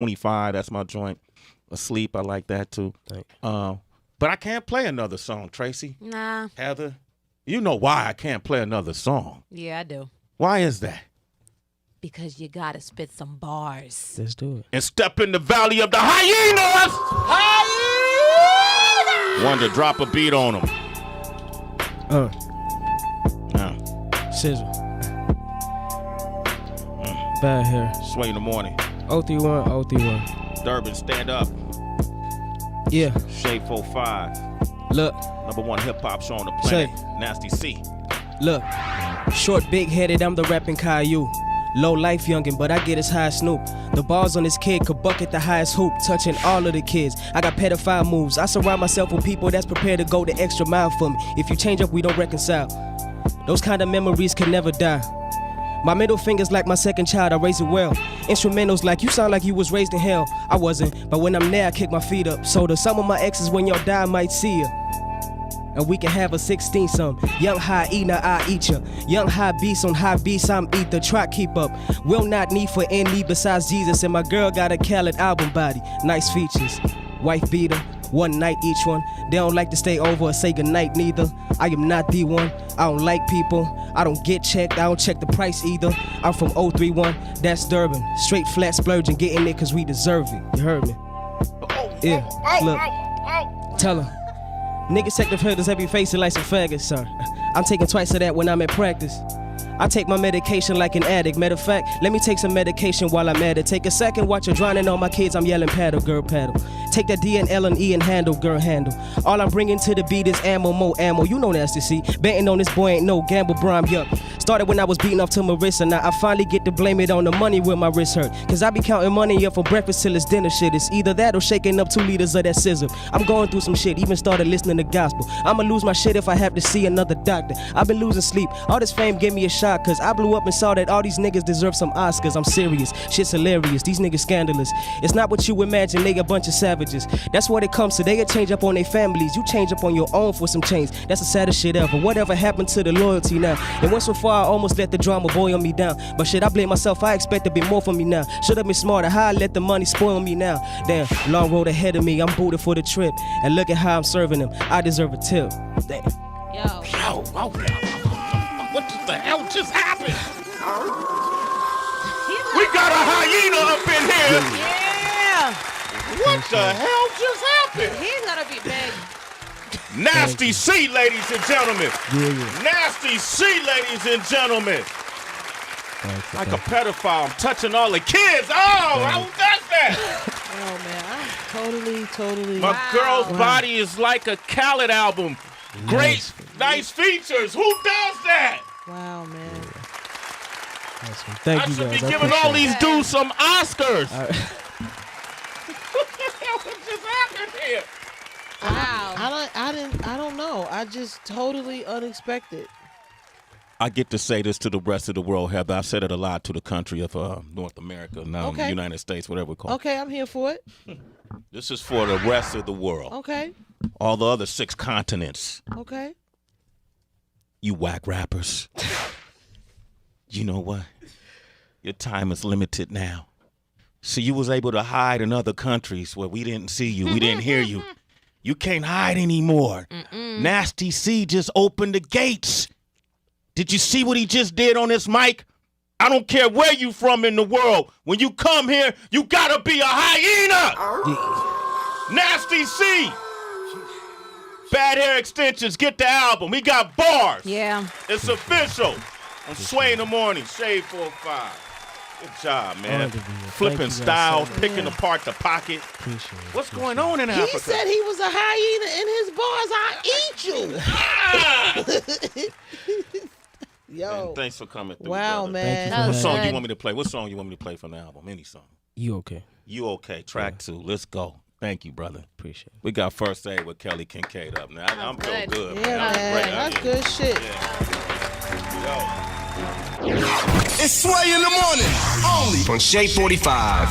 25, that's my joint. Asleep, I like that too. But I can't play another song, Tracy. Nah. Heather, you know why I can't play another song. Yeah, I do. Why is that? Because you gotta spit some bars. Let's do it. And step in the valley of the hyenas. Hyena! One to drop a beat on them. Sizzle. Bad hair. Sway in the morning. 031, 031. Durban, stand up. Yeah. Shade 45. Look. Number one hip hop show on the planet. Nasty C. Look. Short, big headed, I'm the rapping Caillou. Low life youngin', but I get as high as Snoop. The bars on this kid could bucket the highest hoop, touching all of the kids. I got pedophile moves. I surround myself with people that's prepared to go the extra mile for me. If you change up, we don't reconcile. Those kind of memories can never die. My middle finger's like my second child, I raise it well. Instrumentals like you sound like you was raised in hell. I wasn't, but when I'm there, I kick my feet up. So to some of my exes, when y'all die, I might see ya. And we can have a 16-some. Young hyena, I eat ya. Young high beast on high beast, I'm ether. Try keep up. Will not need for any besides Jesus. And my girl got a Khaled album body. Nice features. Wife beater. One night each one. They don't like to stay over or say goodnight neither. I am not the one. I don't like people. I don't get checked. I don't check the price either. I'm from 031. That's Durban. Straight flat splurging. Getting it cause we deserve it. You heard me? Yeah. Look. Tell her. Niggas take the filters, have you facing like some faggots, sir. I'm taking twice of that when I'm at practice. I take my medication like an addict. Matter of fact, let me take some medication while I'm at it. Take a second, watch you drowning on my kids. I'm yelling paddle, girl, paddle. Take that D and L and E and handle, girl, handle. All I'm bringing to the beat is ammo, more ammo. You know that's to see. Betting on this boy ain't no gamble, Brom, yup. Started when I was beating off to Marissa. Now I finally get to blame it on the money where my wrist hurt. Cause I be counting money up for breakfast till it's dinner shit. It's either that or shaking up 2 liters of that scissor. I'm going through some shit, even started listening to gospel. I'ma lose my shit if I have to see another doctor. I've been losing sleep. All this fame gave me a shot cause I blew up and saw that all these niggas deserve some Oscars. I'm serious, shit's hilarious, these niggas scandalous. It's not what you imagine, they a bunch of savages. That's what it comes to, they change up on their families. You change up on your own for some change. That's the saddest shit ever. Whatever happened to the loyalty now? It went so far I almost let the drama boil me down. But shit, I blame myself, I expect to be more from me now. Should've been smarter, how I let the money spoil me now. Damn, long road ahead of me, I'm booted for the trip. And look at how I'm serving them, I deserve a tip. Damn. Yo. What the hell just happened? We got a hyena up in here. Yeah. What the hell just happened? He's gonna be big. Nasty C, ladies and gentlemen. Yeah. Nasty C, ladies and gentlemen. Like a pedophile, I'm touching all the kids. Oh, who does that? Oh man, I'm totally. My girl's body is like a Khaled album. Great, nice features. Who does that? Wow, man. Thank I you should guys. be giving all these dudes some Oscars. Right. What just happened here? Wow. I don't know. I just totally unexpected. I get to say this to the rest of the world, Heather. I've said it a lot to the country of North America, now Okay. United States, whatever we call it. Okay, I'm here for it. This is for the rest of the world. Okay. All the other 6 continents. Okay. You whack rappers. You know what? Your time is limited now. So you was able to hide in other countries where we didn't see you, we didn't hear you. You can't hide anymore. Nasty C just opened the gates. Did you see what he just did on this mic? I don't care where you from in the world. When you come here, you gotta be a hyena. Nasty C. Bad Hair Extensions, get the album. He got bars. Yeah. It's official. On Sway in the Morning, Shade 45. Good job, man. Flipping styles, picking apart the pocket. What's going on in Africa? He said he was a hyena in his bars. I eat you. Yo. Man, thanks for coming through. Wow, brother. man. That What was song good. you want me to play? What song you want me to play from the album? Any song. You okay? You okay? Track 2. Let's go. Thank you, brother. Appreciate it. We got First Aid with Kelly Kincaid up now. I'm feeling good. Yeah, That was man. great. That's good shit. Yo. It's Sway in the Morning, only on Shade 45.